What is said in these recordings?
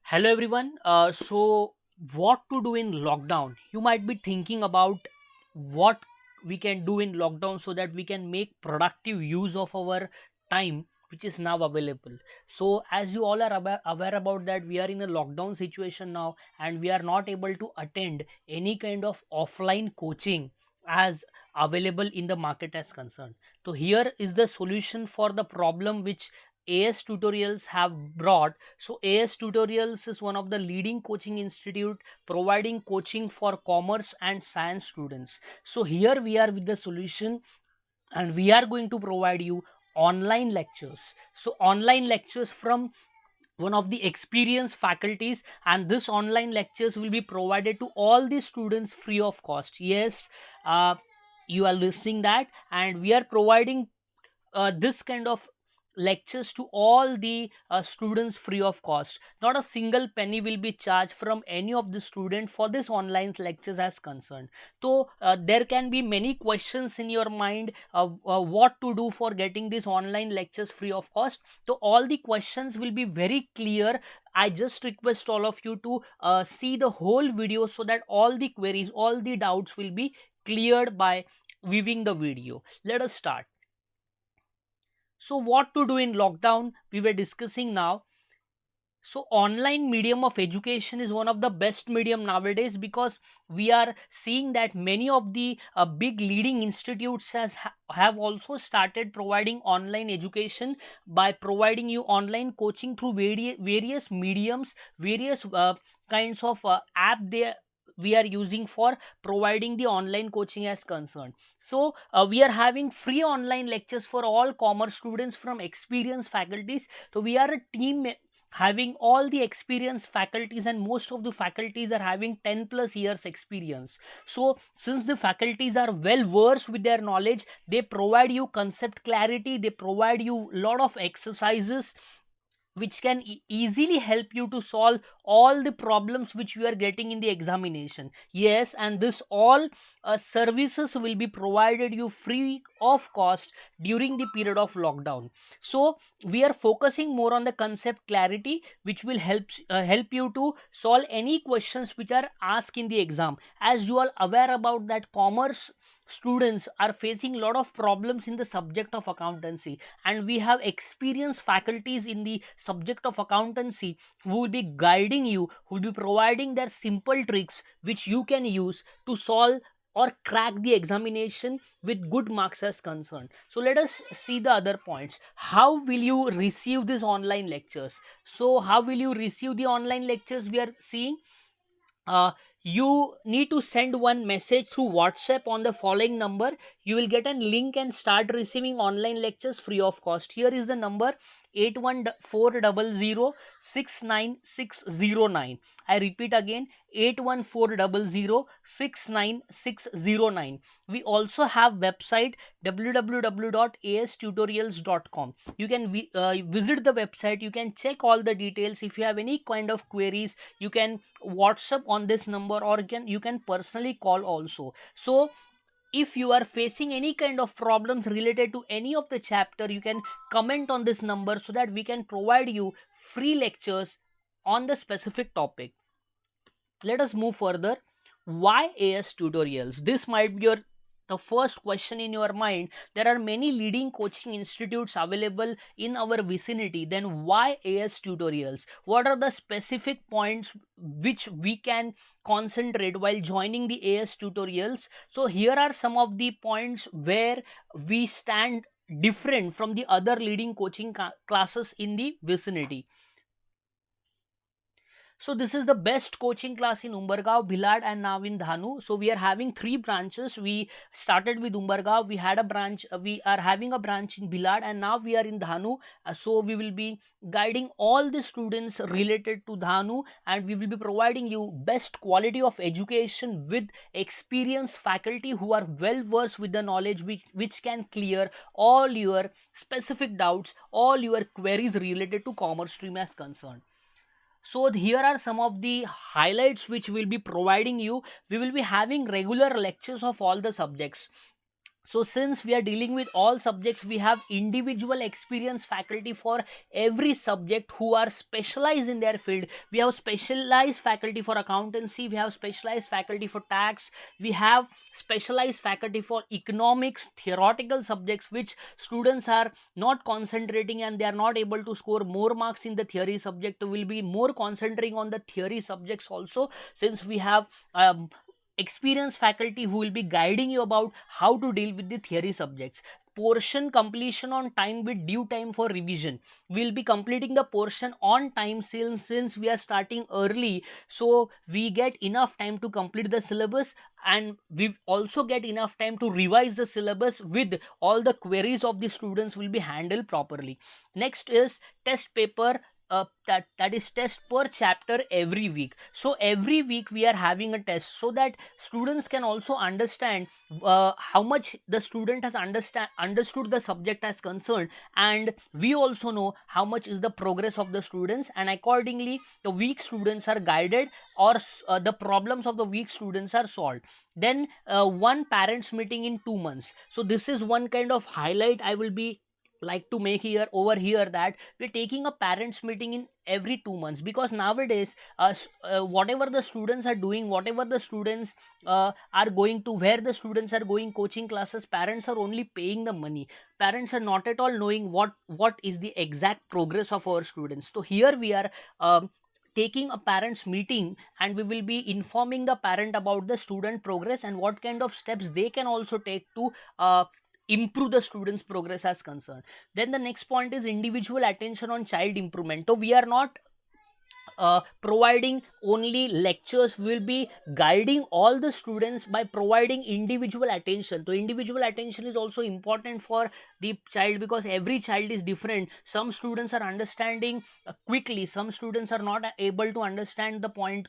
Hello everyone. So what to do in lockdown? You might be thinking about what we can do in lockdown so that we can make productive use of our time which is now available. So as you all are aware about that, we are in a lockdown situation now and we are not able to attend any kind of offline coaching as available in the market as concerned. So here is the solution for the problem which AS Tutorials have brought. So AS Tutorials is one of the leading coaching institute providing coaching for commerce and science students. So here we are with the solution and we are going to provide you online lectures. So online lectures from one of the experienced faculties, and this online lectures will be provided to all the students free of cost. Yes, you are listening that, and we are providing this kind of lectures to all the students free of cost. Not a single penny will be charged from any of the student for this online lectures as concerned. So there can be many questions in your mind of what to do for getting these online lectures free of cost. So all the questions will be very clear. I just request all of you to see the whole video so that all the queries, all the doubts will be cleared by viewing the video. Let us start. So what to do in lockdown we were discussing now. So online medium of education is one of the best medium nowadays, because we are seeing that many of the big leading institutes have also started providing online education by providing you online coaching through various mediums, various kinds of app they we are using for providing the online coaching as concerned. So we are having free online lectures for all commerce students from experienced faculties. So we are a team having all the experienced faculties, and most of the faculties are having 10 plus years experience. So since the faculties are well versed with their knowledge, they provide you concept clarity, they provide you lot of exercises which can easily help you to solve all the problems which you are getting in the examination. Yes, and this all services will be provided you free of cost during the period of lockdown. So we are focusing more on the concept clarity, which will help you to solve any questions which are asked in the exam. As you all aware about that, commerce students are facing a lot of problems in the subject of accountancy, and we have experienced faculties in the subject of accountancy who will be guiding you, who will be providing their simple tricks which you can use to solve or crack the examination with good marks as concerned. So let us see the other points. How will you receive these online lectures? So how will you receive the online lectures we are seeing? uh, you need to send one message through WhatsApp on the following number. You will get a link and start receiving online lectures free of cost. Here is the number: 8140069609. I repeat again, 8140069609. We also have website www.astutorials.com. You can visit the website, you can check all the details. If you have any kind of queries, you can WhatsApp on this number, or you can personally call also. So if you are facing any kind of problems related to any of the chapter, you can comment on this number so that we can provide you free lectures on the specific topic. Let us move further. Why AS Tutorials? This might be the first question in your mind. There are many leading coaching institutes available in our vicinity, then why AS Tutorials? What are the specific points which we can concentrate while joining the AS Tutorials? So here are some of the points where we stand different from the other leading coaching classes in the vicinity. So this is the best coaching class in Umbergaon, Bhilad, and now in Dhanu. So we are having three branches. We started with Umbergaon. We had a branch. We are having a branch in Bhilad, and now we are in Dhanu. So we will be guiding all the students related to Dhanu, and we will be providing you best quality of education with experienced faculty who are well versed with the knowledge which can clear all your specific doubts, all your queries related to commerce stream as concerned. So here are some of the highlights which we'll be providing you. We will be having regular lectures of all the subjects. So since we are dealing with all subjects, we have individual experienced faculty for every subject who are specialized in their field. We have specialized faculty for accountancy, we have specialized faculty for tax, we have specialized faculty for economics, theoretical subjects which students are not concentrating and they are not able to score more marks in the theory subject. Will be more concentrating on the theory subjects also, since we have experienced faculty who will be guiding you about how to deal with the theory subjects. Portion completion on time with due time for revision. We'll be completing the portion on time, since we are starting early, so we get enough time to complete the syllabus, and we also get enough time to revise the syllabus with all the queries of the students will be handled properly. Next is test paper. That is test per chapter every week. So every week we are having a test, so that students can also understand how much the student has understood the subject as concerned, and we also know how much is the progress of the students, and accordingly the weak students are guided, or the problems of the weak students are solved. Then one parents meeting in 2 months. So this is one kind of highlight I will be like to make here over here, that we're taking a parents meeting in every 2 months, because nowadays whatever the students are doing, whatever the students are going to, where the students are going coaching classes, parents are only paying the money. Parents are not at all knowing what is the exact progress of our students. So here we are taking a parents meeting, and we will be informing the parent about the student progress and what kind of steps they can also take to improve the students progress as concerned. Then the next point is individual attention on child improvement. So we are not providing only lectures, will be guiding all the students by providing individual attention. So individual attention is also important for the child, because every child is different. Some students are understanding quickly, some students are not able to understand the point.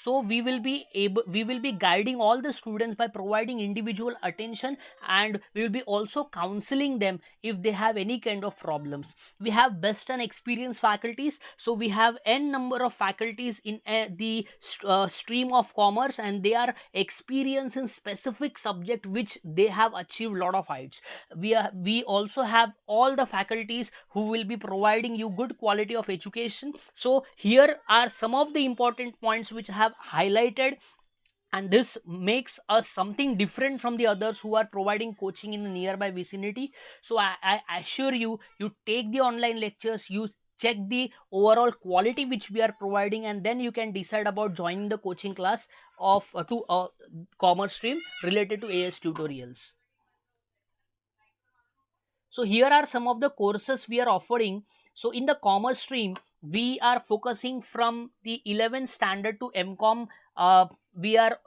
So we will be guiding all the students by providing individual attention, and we will be also counseling them if they have any kind of problems. We have best and experienced faculties. So we have n number of faculties in the stream of commerce, and they are experienced in specific subject which they have achieved lot of heights. We also have all the faculties who will be providing you good quality of education. So here are some of the important points which I have highlighted, and this makes us something different from the others who are providing coaching in the nearby vicinity. So I assure you, you take the online lectures, you check the overall quality which we are providing, and then you can decide about joining the coaching class of to commerce stream related to AS tutorials. So here are some of the courses we are offering. So in the commerce stream, we are focusing from the 11th standard to MCOM. We are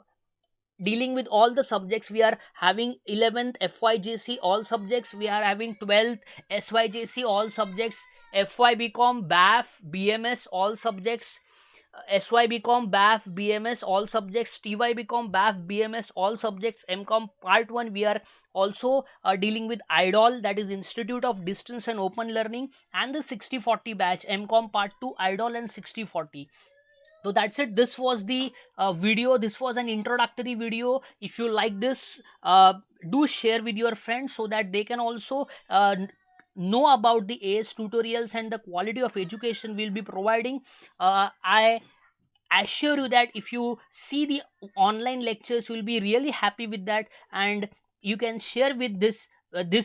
dealing with all the subjects. We are having 11th FYJC all subjects, we are having 12th SYJC all subjects, FY BCom BAF BMS all subjects, SY BCom BAF BMS all subjects, TY BCom BAF BMS all subjects. MCom part 1 we are also dealing with IDOL, that is Institute of Distance and Open Learning, and the 60/40 batch. MCom part 2 IDOL and 60/40. So that's it, this was the video, this was an introductory video. If you like this, do share with your friends so that they can also know about the AS tutorials and the quality of education we'll be providing. I assure you that if you see the online lectures, you'll be really happy with that, and you can share with this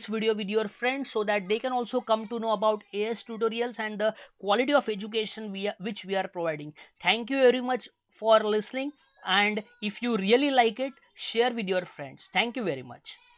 video with your friends, so that they can also come to know about AS tutorials and the quality of education which we are providing. Thank you very much for listening, and if you really like it, share with your friends. Thank you very much.